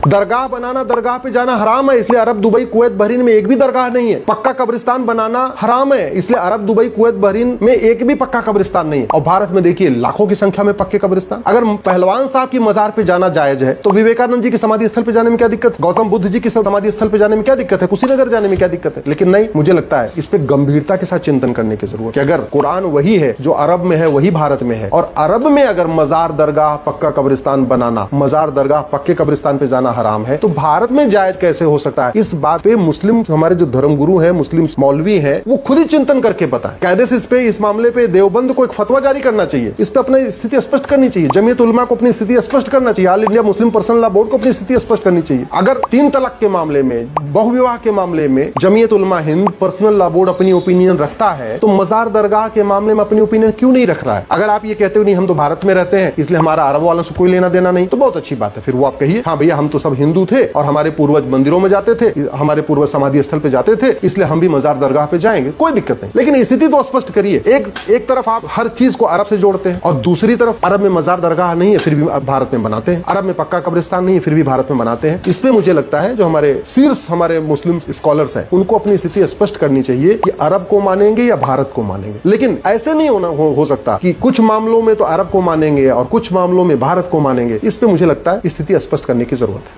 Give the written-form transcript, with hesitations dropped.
दरगाह बनाना, दरगाह पे जाना हराम है, इसलिए अरब, दुबई, कुवैत, बहरीन में एक भी दरगाह नहीं है। पक्का कब्रिस्तान बनाना हराम है, इसलिए अरब, दुबई, कुवैत, बहरीन में एक भी पक्का कब्रिस्तान नहीं है। और भारत में देखिए लाखों की संख्या में पक्के कब्रिस्तान। अगर पहलवान साहब की मजार पे जाना जायज है तो विवेकानंद जी की समाधि स्थल पे जाने में क्या दिक्कत है? गौतम बुद्ध जी की समाधि स्थल पे जाने में क्या दिक्कत है? कुशीनगर जाने में क्या दिक्कत है? लेकिन नहीं, मुझे लगता है इस पे गंभीरता के साथ चिंतन करने की जरूरत है कि अगर कुरान वही है जो अरब में है, वही भारत में है, और अरब में अगर मजार, दरगाह, पक्का कब्रिस्तान बनाना, मजार, दरगाह, पक्के कब्रिस्तान पे जाना हराम है, तो भारत में जायज कैसे हो सकता है? इस बात पे मुस्लिम, हमारे जो धर्मगुरु हैं, मुस्लिम मौलवी हैं, वो खुद ही चिंतन करके बताएं। कायदे से इस मामले पे देवबंद को एक फतवा जारी करना चाहिए, इस पे अपनी स्थिति स्पष्ट करनी चाहिए। जमीयत उलमा को अपनी स्थिति स्पष्ट करना चाहिए। All India Muslim personal law board को अपनी स्थिति स्पष्ट करनी चाहिए। अगर 3 तलाक के मामले में, बहुविवाह के मामले में Jamiat Ulama Hind, personal law board अपनी ओपिनियन रखता है, तो मजार, दरगाह के मामले में अपनी ओपिनियन क्यों नहीं रख रहा है? अगर आप ये कहते हो नहीं हम तो भारत में रहते हैं इसलिए हमारा अरब वालों से कोई लेना देना नहीं, तो बहुत अच्छी बात है। फिर वो आप कहिए हाँ भैया हम तो सब हिंदू थे और हमारे पूर्वज मंदिरों में जाते थे, हमारे पूर्वज समाधि स्थल पे जाते थे, इसलिए हम भी मजार, दरगाह पे जाएंगे, कोई दिक्कत नहीं। लेकिन स्थिति तो स्पष्ट करिए। एक तरफ आप हर चीज को अरब से जोड़ते हैं और दूसरी तरफ अरब में मजार, दरगाह नहीं है फिर भी भारत में बनाते हैं, अरब में पक्का कब्रिस्तान नहीं है फिर भी भारत में बनाते हैं। इसमें मुझे लगता है जो हमारे शीर्ष हमारे मुस्लिम स्कॉलर्स हैं उनको अपनी स्थिति स्पष्ट करनी चाहिए कि अरब को मानेंगे या भारत को मानेंगे। लेकिन ऐसे नहीं हो सकता कि कुछ मामलों में तो अरब को मानेंगे और कुछ मामलों में भारत को मानेंगे। इस पे मुझे लगता है स्थिति स्पष्ट करने की जरूरत है।